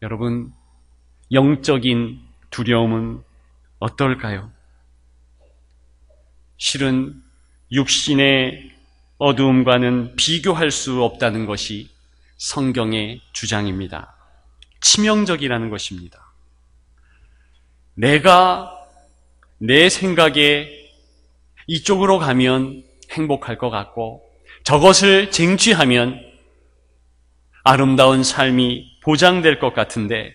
여러분, 영적인 두려움은 어떨까요? 실은 육신의 어두움과는 비교할 수 없다는 것이 성경의 주장입니다. 치명적이라는 것입니다. 내가 내 생각에 이쪽으로 가면 행복할 것 같고 저것을 쟁취하면 아름다운 삶이 보장될 것 같은데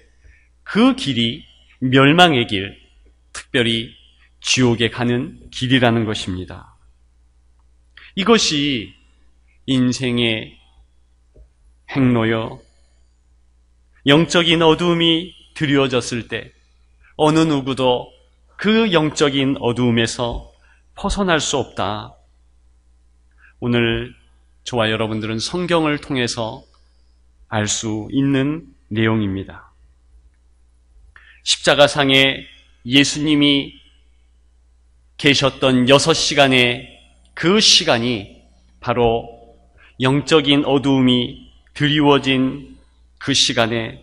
그 길이 멸망의 길, 특별히 지옥에 가는 길이라는 것입니다. 이것이 인생의 행로여, 영적인 어두움이 드리워졌을 때 어느 누구도 그 영적인 어두움에서 벗어날 수 없다. 오늘 저와 여러분들은 성경을 통해서 알 수 있는 내용입니다. 십자가상에 예수님이 계셨던 6시간의 그 시간이 바로 영적인 어두움이 드리워진 그 시간에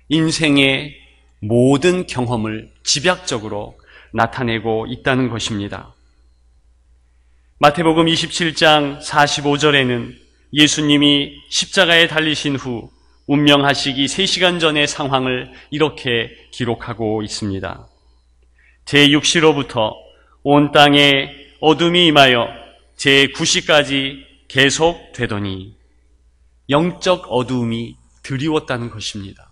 인생의 모든 경험을 집약적으로 나타내고 있다는 것입니다. 마태복음 27장 45절에는 예수님이 십자가에 달리신 후 운명하시기 3시간 전의 상황을 이렇게 기록하고 있습니다. 제6시로부터 온 땅에 어둠이 임하여 제9시까지 계속되더니 영적 어두움이 드리웠다는 것입니다.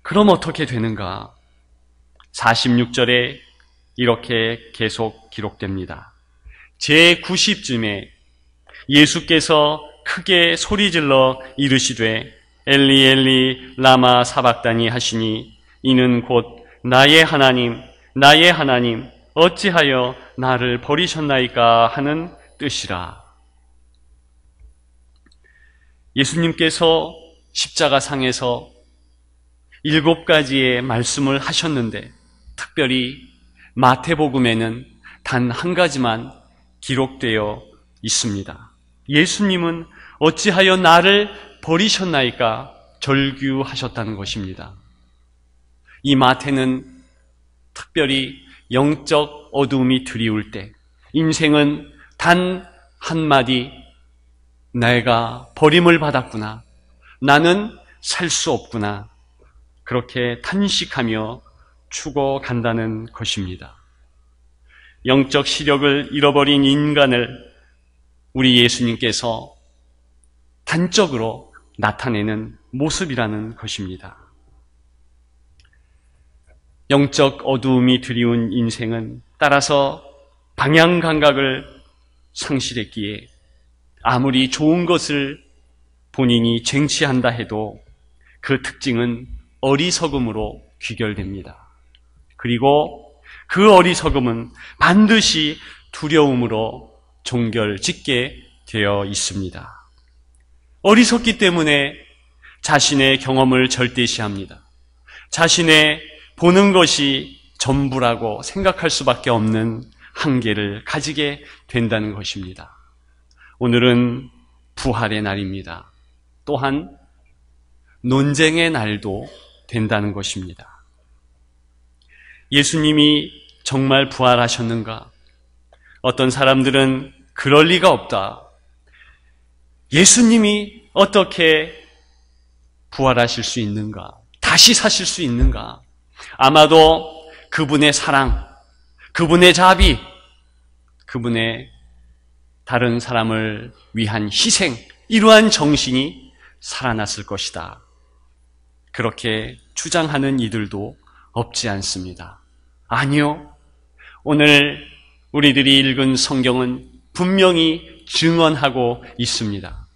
그럼 어떻게 되는가? 46절에 이렇게 계속 기록됩니다. 제90쯤에 예수께서 크게 소리질러 이르시되 엘리 엘리 라마 사박다니 하시니 이는 곧 나의 하나님 나의 하나님 어찌하여 나를 버리셨나이까 하는 뜻이라. 예수님께서 십자가상에서 7가지의 말씀을 하셨는데 특별히 마태복음에는 단 한 가지만 기록되어 있습니다. 예수님은 어찌하여 나를 버리셨나이까 절규하셨다는 것입니다. 이 마태는 특별히 영적 어두움이 드리울 때 인생은 단 한마디 내가 버림을 받았구나, 나는 살 수 없구나, 그렇게 탄식하며 죽어간다는 것입니다. 영적 시력을 잃어버린 인간을 우리 예수님께서 단적으로 나타내는 모습이라는 것입니다. 영적 어두움이 드리운 인생은 따라서 방향 감각을 상실했기에 아무리 좋은 것을 본인이 쟁취한다 해도 그 특징은 어리석음으로 귀결됩니다. 그리고 그 어리석음은 반드시 두려움으로 종결짓게 되어 있습니다. 어리석기 때문에 자신의 경험을 절대시합니다. 자신의 보는 것이 전부라고 생각할 수밖에 없는 한계를 가지게 된다는 것입니다. 오늘은 부활의 날입니다. 또한 논쟁의 날도 된다는 것입니다. 예수님이 정말 부활하셨는가? 어떤 사람들은 그럴 리가 없다. 예수님이 어떻게 부활하실 수 있는가? 다시 사실 수 있는가? 아마도 그분의 사랑, 그분의 자비, 그분의 다른 사람을 위한 희생, 이러한 정신이 살아났을 것이다. 그렇게 주장하는 이들도 없지 않습니다. 아니요. 오늘 우리들이 읽은 성경은 분명히 증언하고 있습니다.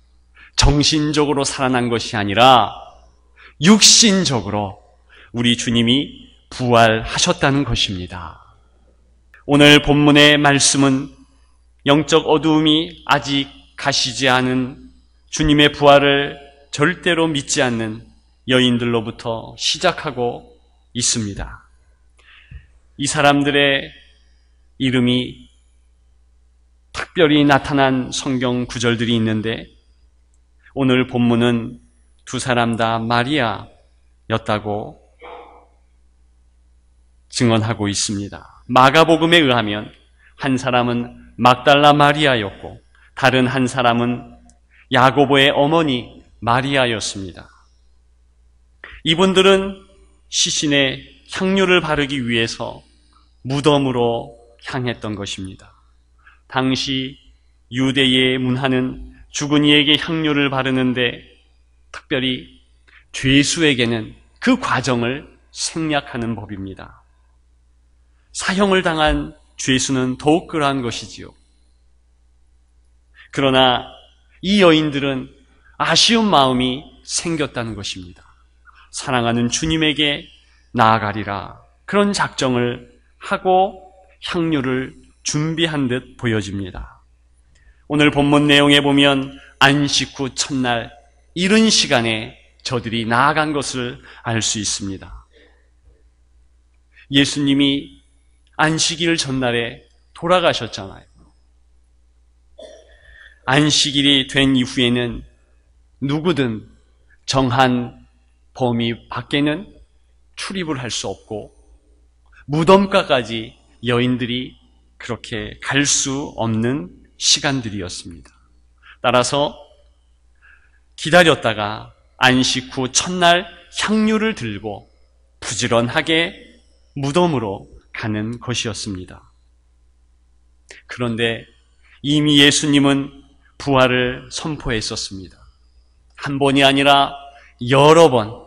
정신적으로 살아난 것이 아니라 육신적으로 우리 주님이 부활하셨다는 것입니다. 오늘 본문의 말씀은 영적 어두움이 아직 가시지 않은 주님의 부활을 절대로 믿지 않는 여인들로부터 시작하고 있습니다. 이 사람들의 이름이 특별히 나타난 성경 구절들이 있는데 오늘 본문은 두 사람 다 마리아였다고 증언하고 있습니다. 마가복음에 의하면 한 사람은 막달라 마리아였고 다른 한 사람은 야고보의 어머니 마리아였습니다. 이분들은 시신에 향유를 바르기 위해서 무덤으로 향했던 것입니다. 당시 유대의 문화는 죽은 이에게 향유를 바르는데 특별히 죄수에게는 그 과정을 생략하는 법입니다. 사형을 당한 죄수는 더욱 그러한 것이지요. 그러나 이 여인들은 아쉬운 마음이 생겼다는 것입니다. 사랑하는 주님에게 나아가리라 그런 작정을 하고 향유를 준비한 듯 보여집니다. 오늘 본문 내용에 보면 안식 후 첫날 이른 시간에 저들이 나아간 것을 알 수 있습니다. 예수님이 안식일 전날에 돌아가셨잖아요. 안식일이 된 이후에는 누구든 정한 범위 밖에는 출입을 할 수 없고 무덤가까지 여인들이 그렇게 갈 수 없는 시간들이었습니다. 따라서 기다렸다가 안식 후 첫날 향유를 들고 부지런하게 무덤으로 가는 것이었습니다. 그런데 이미 예수님은 부활을 선포했었습니다. 한 번이 아니라 여러 번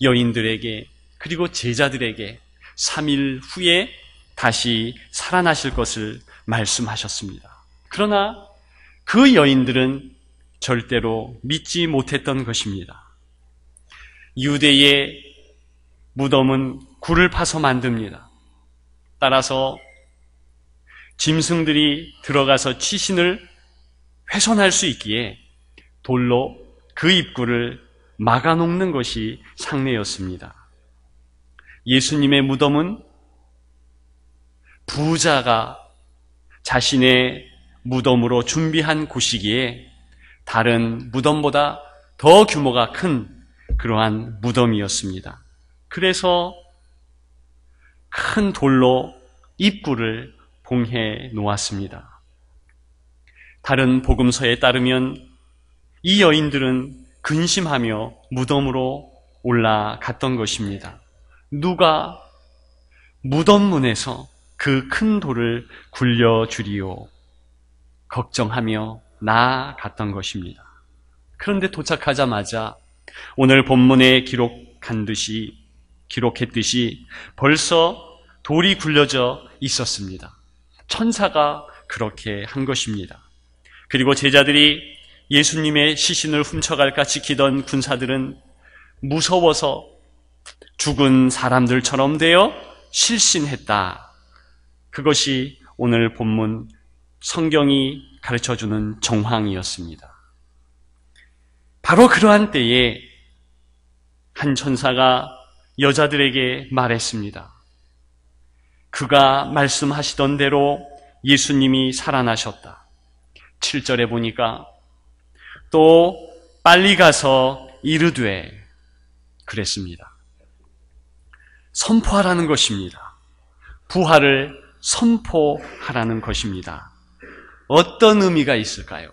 여인들에게 그리고 제자들에게 3일 후에 다시 살아나실 것을 말씀하셨습니다. 그러나 그 여인들은 절대로 믿지 못했던 것입니다. 유대의 무덤은 굴을 파서 만듭니다. 따라서 짐승들이 들어가서 시신을 훼손할 수 있기에 돌로 그 입구를 막아놓는 것이 상례였습니다. 예수님의 무덤은 부자가 자신의 무덤으로 준비한 곳이기에 다른 무덤보다 더 규모가 큰 그러한 무덤이었습니다. 그래서 큰 돌로 입구를 봉해 놓았습니다. 다른 복음서에 따르면 이 여인들은 근심하며 무덤으로 올라갔던 것입니다. 누가 무덤 문에서 그 큰 돌을 굴려주리요 걱정하며 나아갔던 것입니다. 그런데 도착하자마자 오늘 본문에 기록했듯이 벌써 돌이 굴려져 있었습니다. 천사가 그렇게 한 것입니다. 그리고 제자들이 예수님의 시신을 훔쳐갈까 지키던 군사들은 무서워서 죽은 사람들처럼 되어 실신했다. 그것이 오늘 본문 성경이 가르쳐주는 정황이었습니다. 바로 그러한 때에 한 천사가 여자들에게 말했습니다. 그가 말씀하시던 대로 예수님이 살아나셨다. 7절에 보니까 또 빨리 가서 이르되 그랬습니다. 선포하라는 것입니다. 부활을 선포하라는 것입니다. 어떤 의미가 있을까요?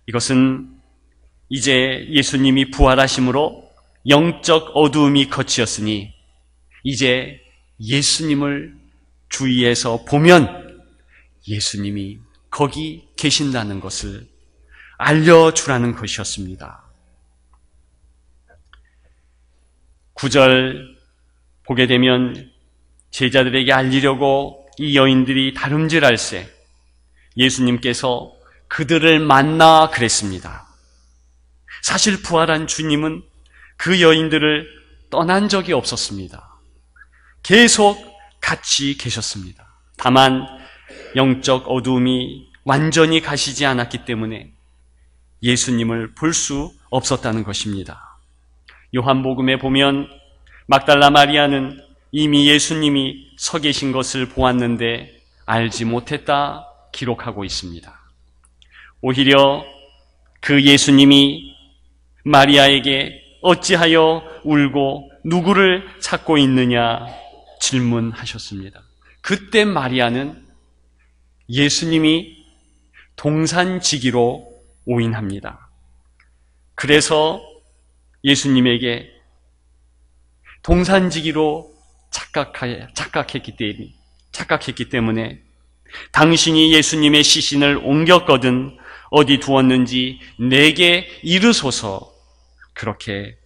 이것은 이제 예수님이 부활하심으로 영적 어두움이 거치었으니 이제 예수님을 주위에서 보면 예수님이 거기 계신다는 것을 알려주라는 것이었습니다. 9절 보게 되면 제자들에게 알리려고 이 여인들이 다름질할새 예수님께서 그들을 만나 그랬습니다. 사실 부활한 주님은 그 여인들을 떠난 적이 없었습니다. 계속 같이 계셨습니다. 다만 영적 어두움이 완전히 가시지 않았기 때문에 예수님을 볼 수 없었다는 것입니다. 요한복음에 보면 막달라 마리아는 이미 예수님이 서 계신 것을 보았는데 알지 못했다 기록하고 있습니다. 오히려 그 예수님이 마리아에게 어찌하여 울고 누구를 찾고 있느냐 질문하셨습니다. 그때 마리아는 예수님이 동산지기로 오인합니다. 그래서 예수님에게 동산지기로 착각했기 때문에 당신이 예수님의 시신을 옮겼거든 어디 두었는지 내게 이르소서 그렇게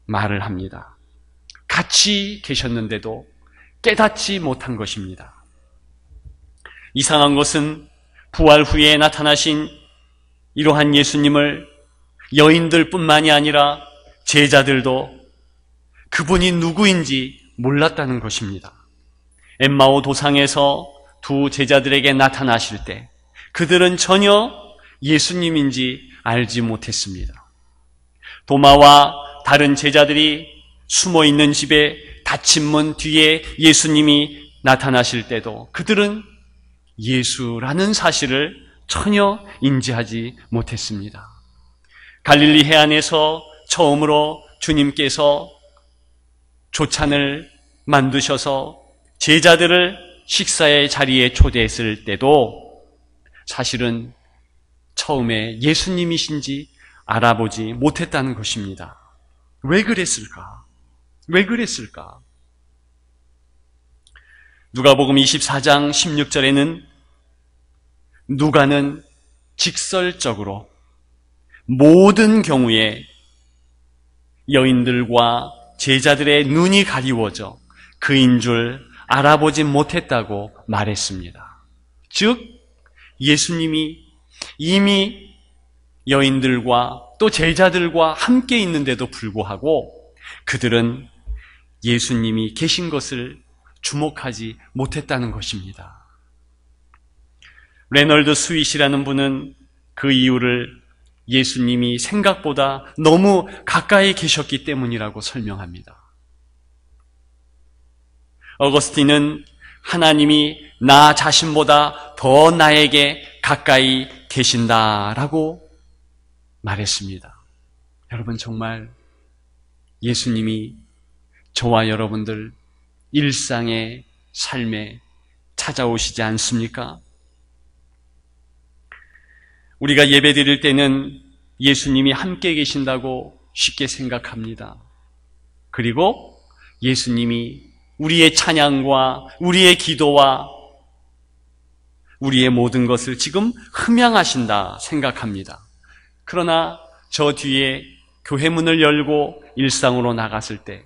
말을 합니다. 같이 계셨는데도 깨닫지 못한 것입니다. 이상한 것은 부활 후에 나타나신 이러한 예수님을 여인들뿐만이 아니라 제자들도 그분이 누구인지 몰랐다는 것입니다. 엠마오 도상에서 두 제자들에게 나타나실 때 그들은 전혀 예수님인지 알지 못했습니다. 도마와 다른 제자들이 숨어있는 집에 닫힌 문 뒤에 예수님이 나타나실 때도 그들은 예수라는 사실을 전혀 인지하지 못했습니다. 갈릴리 해안에서 처음으로 주님께서 조찬을 만드셔서 제자들을 식사의 자리에 초대했을 때도 사실은 처음에 예수님이신지 알아보지 못했다는 것입니다. 왜 그랬을까? 왜 그랬을까? 누가복음 24장 16절에는 누가는 직설적으로 모든 경우에 여인들과 제자들의 눈이 가리워져 그인 줄 알아보지 못했다고 말했습니다. 즉 예수님이 이미 여인들과 또 제자들과 함께 있는데도 불구하고 그들은 예수님이 계신 것을 주목하지 못했다는 것입니다. 레널드 스윗이라는 분은 그 이유를 예수님이 생각보다 너무 가까이 계셨기 때문이라고 설명합니다. 어거스틴은 하나님이 나 자신보다 더 나에게 가까이 계신다라고 말했습니다. 여러분 정말 예수님이 저와 여러분들 일상의 삶에 찾아오시지 않습니까? 우리가 예배 드릴 때는 예수님이 함께 계신다고 쉽게 생각합니다. 그리고 예수님이 우리의 찬양과 우리의 기도와 우리의 모든 것을 지금 흠양하신다 생각합니다. 그러나 저 뒤에 교회 문을 열고 일상으로 나갔을 때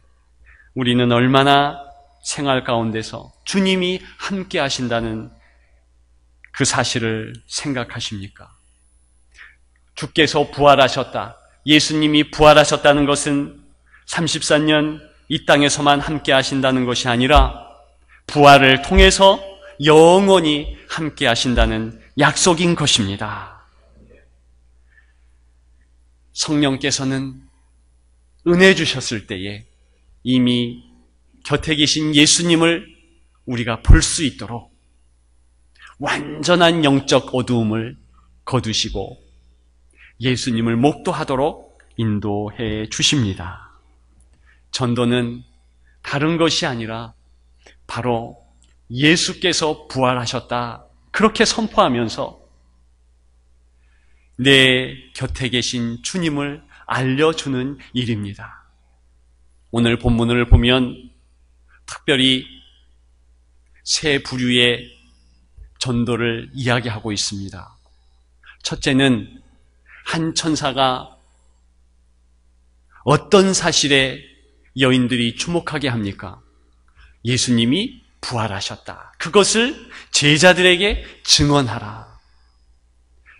우리는 얼마나 생활 가운데서 주님이 함께 하신다는 그 사실을 생각하십니까? 주께서 부활하셨다. 예수님이 부활하셨다는 것은 34년 이 땅에서만 함께 하신다는 것이 아니라 부활을 통해서 영원히 함께 하신다는 약속인 것입니다. 성령께서는 은혜 주셨을 때에 이미 곁에 계신 예수님을 우리가 볼 수 있도록 완전한 영적 어두움을 거두시고 예수님을 목도하도록 인도해 주십니다. 전도는 다른 것이 아니라 바로 예수께서 부활하셨다 그렇게 선포하면서 내 곁에 계신 주님을 알려주는 일입니다. 오늘 본문을 보면 특별히 세 부류의 전도를 이야기하고 있습니다. 첫째는 한 천사가 어떤 사실에 여인들이 주목하게 합니까? 예수님이 부활하셨다. 그것을 제자들에게 증언하라.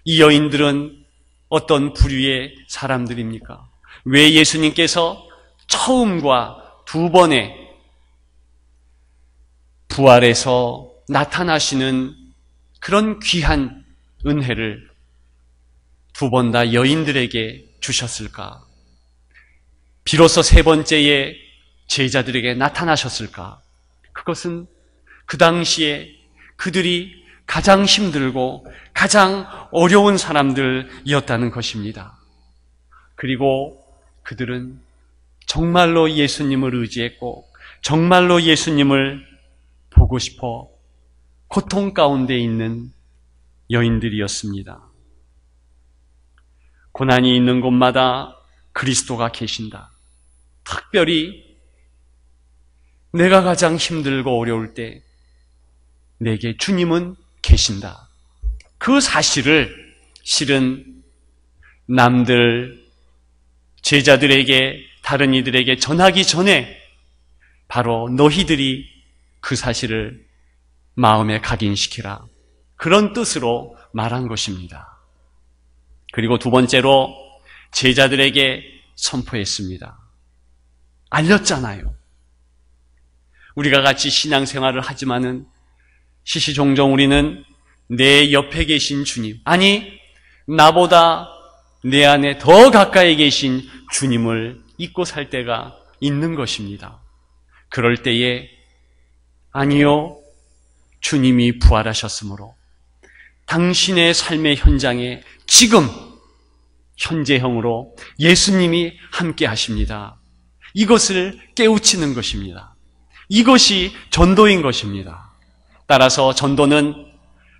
이 여인들은 어떤 부류의 사람들입니까? 왜 예수님께서 처음과 두 번의 부활에서 나타나시는 그런 귀한 은혜를 두 번 다 여인들에게 주셨을까? 비로소 세 번째에 제자들에게 나타나셨을까? 그것은 그 당시에 그들이 가장 힘들고 가장 어려운 사람들이었다는 것입니다. 그리고 그들은 정말로 예수님을 의지했고 정말로 예수님을 보고 싶어 고통 가운데 있는 여인들이었습니다. 고난이 있는 곳마다 그리스도가 계신다. 특별히 내가 가장 힘들고 어려울 때 내게 주님은 계신다. 그 사실을 실은 남들, 제자들에게, 다른 이들에게 전하기 전에 바로 너희들이 그 사실을 마음에 각인시키라. 그런 뜻으로 말한 것입니다. 그리고 두 번째로 제자들에게 선포했습니다. 알렸잖아요. 우리가 같이 신앙생활을 하지만은 시시종종 우리는 내 옆에 계신 주님, 아니 나보다 내 안에 더 가까이 계신 주님을 잊고 살 때가 있는 것입니다. 그럴 때에 아니요, 주님이 부활하셨으므로 당신의 삶의 현장에 지금 현재형으로 예수님이 함께 하십니다. 이것을 깨우치는 것입니다. 이것이 전도인 것입니다. 따라서 전도는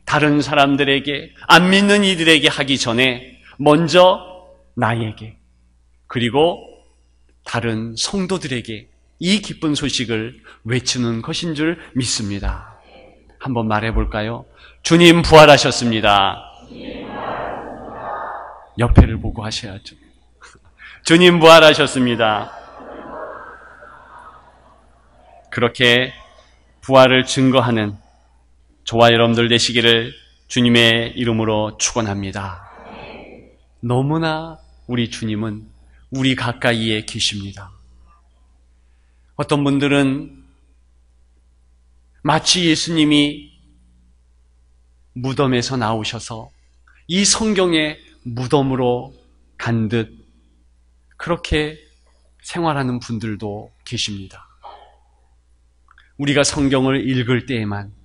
다른 사람들에게, 안 믿는 이들에게 하기 전에 먼저 나에게, 그리고 다른 성도들에게 이 기쁜 소식을 외치는 것인 줄 믿습니다. 한번 말해볼까요? 주님 부활하셨습니다. 옆에를 보고 하셔야죠. 주님 부활하셨습니다. 그렇게 부활을 증거하는 저와 여러분들 되시기를 주님의 이름으로 축원합니다. 너무나 우리 주님은 우리 가까이에 계십니다. 어떤 분들은 마치 예수님이 무덤에서 나오셔서 이 성경의 무덤으로 간 듯 그렇게 생활하는 분들도 계십니다. 우리가 성경을 읽을 때에만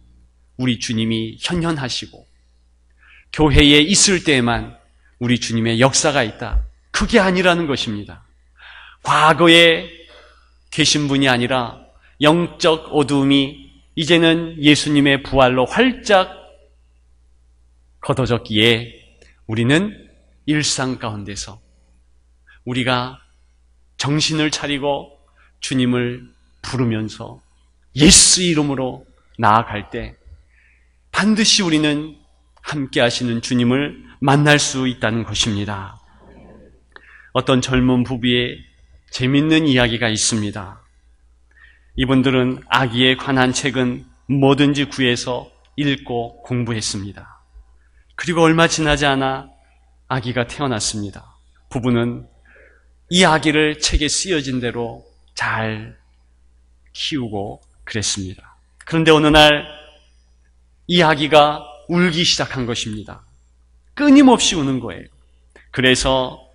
우리 주님이 현현하시고 교회에 있을 때에만 우리 주님의 역사가 있다. 그게 아니라는 것입니다. 과거에 계신 분이 아니라 영적 어두움이 이제는 예수님의 부활로 활짝 걷어졌기에 우리는 일상 가운데서 우리가 정신을 차리고 주님을 부르면서 예수 이름으로 나아갈 때 반드시 우리는 함께 하시는 주님을 만날 수 있다는 것입니다. 어떤 젊은 부부의 재밌는 이야기가 있습니다. 이분들은 아기에 관한 책은 뭐든지 구해서 읽고 공부했습니다. 그리고 얼마 지나지 않아 아기가 태어났습니다. 부부는 이 아기를 책에 쓰여진 대로 잘 키우고 그랬습니다. 그런데 어느 날 이 아기가 울기 시작한 것입니다. 끊임없이 우는 거예요. 그래서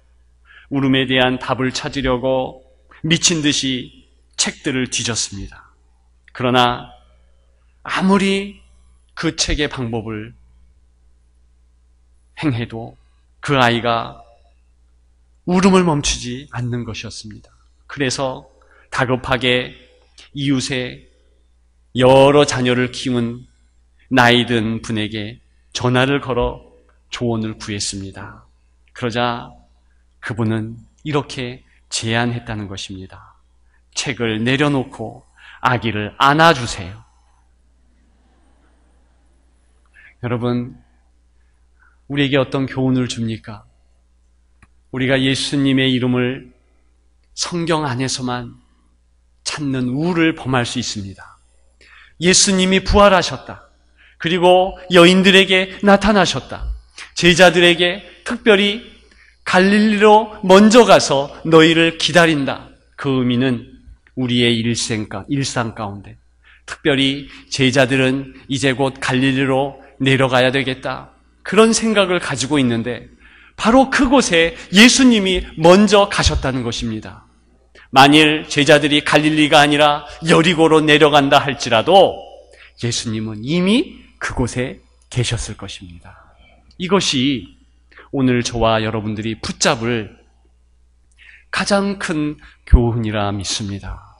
울음에 대한 답을 찾으려고 미친 듯이 책들을 뒤졌습니다. 그러나 아무리 그 책의 방법을 행해도 그 아이가 울음을 멈추지 않는 것이었습니다. 그래서 다급하게 이웃에 여러 자녀를 키운 나이든 분에게 전화를 걸어 조언을 구했습니다. 그러자 그분은 이렇게 제안했다는 것입니다. 책을 내려놓고 아기를 안아주세요. 여러분, 우리에게 어떤 교훈을 줍니까? 우리가 예수님의 이름을 성경 안에서만 찾는 우를 범할 수 있습니다. 예수님이 부활하셨다. 그리고 여인들에게 나타나셨다. 제자들에게 특별히 갈릴리로 먼저 가서 너희를 기다린다. 그 의미는 우리의 일상 가운데 특별히 제자들은 이제 곧 갈릴리로 내려가야 되겠다. 그런 생각을 가지고 있는데 바로 그곳에 예수님이 먼저 가셨다는 것입니다. 만일 제자들이 갈릴리가 아니라 여리고로 내려간다 할지라도 예수님은 이미 그곳에 계셨을 것입니다. 이것이 오늘 저와 여러분들이 붙잡을 가장 큰 교훈이라 믿습니다.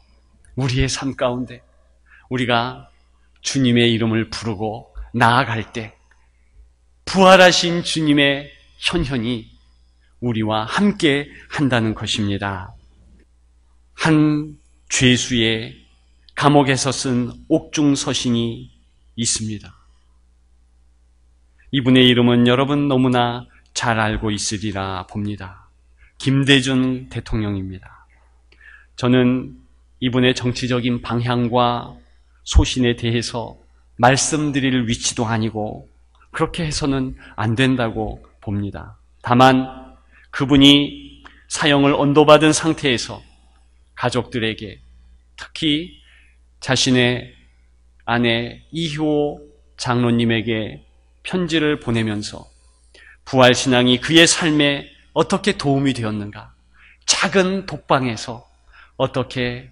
우리의 삶 가운데 우리가 주님의 이름을 부르고 나아갈 때 부활하신 주님의 현현이 우리와 함께 한다는 것입니다. 한 죄수의 감옥에서 쓴 옥중 서신이 있습니다. 이분의 이름은 여러분 너무나 잘 알고 있으리라 봅니다. 김대중 대통령입니다. 저는 이분의 정치적인 방향과 소신에 대해서 말씀드릴 위치도 아니고 그렇게 해서는 안 된다고 봅니다. 다만 그분이 사형을 언도받은 상태에서 가족들에게, 특히 자신의 아내 이효 장로님에게 편지를 보내면서 부활신앙이 그의 삶에 어떻게 도움이 되었는가, 작은 독방에서 어떻게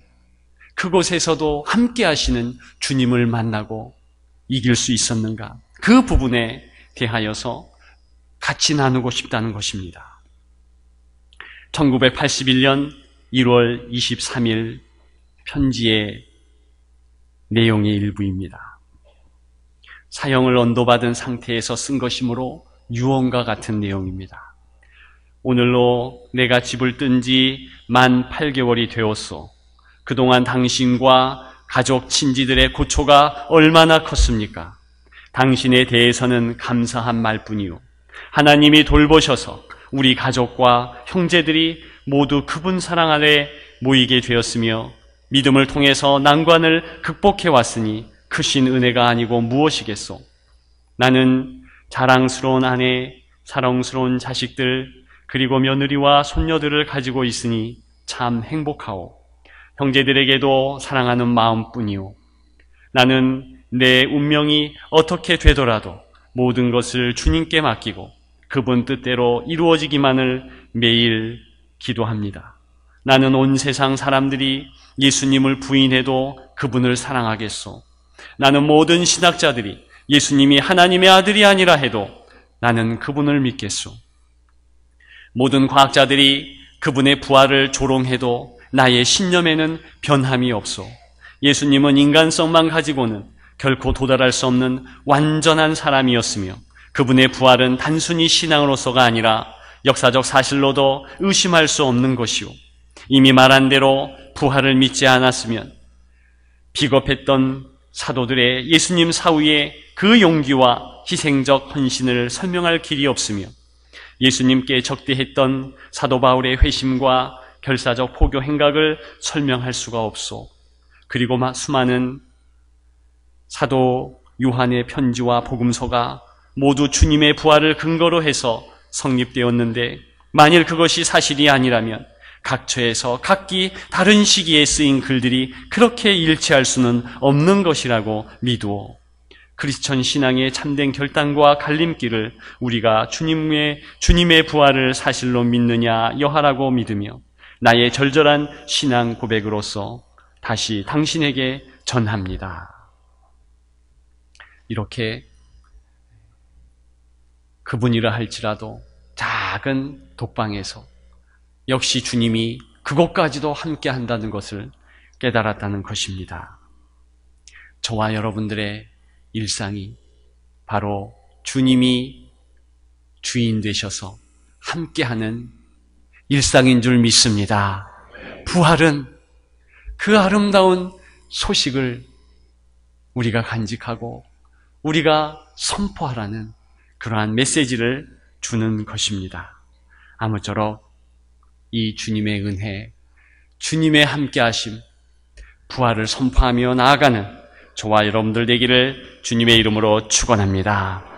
그곳에서도 함께 하시는 주님을 만나고 이길 수 있었는가, 그 부분에 대하여서 같이 나누고 싶다는 것입니다. 1981년 1월 23일 편지의 내용의 일부입니다. 사형을 언도받은 상태에서 쓴 것이므로 유언과 같은 내용입니다. 오늘로 내가 집을 뜬 지 만 8개월이 되었소. 그동안 당신과 가족 친지들의 고초가 얼마나 컸습니까? 당신에 대해서는 감사한 말뿐이요. 하나님이 돌보셔서 우리 가족과 형제들이 모두 그분 사랑 아래 모이게 되었으며 믿음을 통해서 난관을 극복해 왔으니 크신 은혜가 아니고 무엇이겠소? 나는 자랑스러운 아내, 사랑스러운 자식들, 그리고 며느리와 손녀들을 가지고 있으니 참 행복하오. 형제들에게도 사랑하는 마음뿐이오. 나는 내 운명이 어떻게 되더라도 모든 것을 주님께 맡기고 그분 뜻대로 이루어지기만을 매일 기도합니다. 나는 온 세상 사람들이 예수님을 부인해도 그분을 사랑하겠소. 나는 모든 신학자들이 예수님이 하나님의 아들이 아니라 해도 나는 그분을 믿겠소. 모든 과학자들이 그분의 부활을 조롱해도 나의 신념에는 변함이 없소. 예수님은 인간성만 가지고는 결코 도달할 수 없는 완전한 사람이었으며 그분의 부활은 단순히 신앙으로서가 아니라 역사적 사실로도 의심할 수 없는 것이오. 이미 말한 대로 부활을 믿지 않았으면 비겁했던 사도들의 예수님 사후에 그 용기와 희생적 헌신을 설명할 길이 없으며 예수님께 적대했던 사도 바울의 회심과 결사적 포교 행각을 설명할 수가 없소. 그리고 수많은 사도 요한의 편지와 복음서가 모두 주님의 부활을 근거로 해서 성립되었는데 만일 그것이 사실이 아니라면 각처에서 각기 다른 시기에 쓰인 글들이 그렇게 일치할 수는 없는 것이라고 믿어 크리스천 신앙의 참된 결단과 갈림길을 우리가 주님의 부활을 사실로 믿느냐 여하라고 믿으며 나의 절절한 신앙 고백으로서 다시 당신에게 전합니다. 이렇게 그분이라 할지라도 작은 독방에서 역시 주님이 그것까지도 함께 한다는 것을 깨달았다는 것입니다. 저와 여러분들의 일상이 바로 주님이 주인 되셔서 함께하는 일상인 줄 믿습니다. 부활은 그 아름다운 소식을 우리가 간직하고 우리가 선포하라는 그러한 메시지를 주는 것입니다. 아무쪼록 이 주님의 은혜, 주님의 함께하심, 부활을 선포하며 나아가는 저와 여러분들 되기를 주님의 이름으로 축원합니다.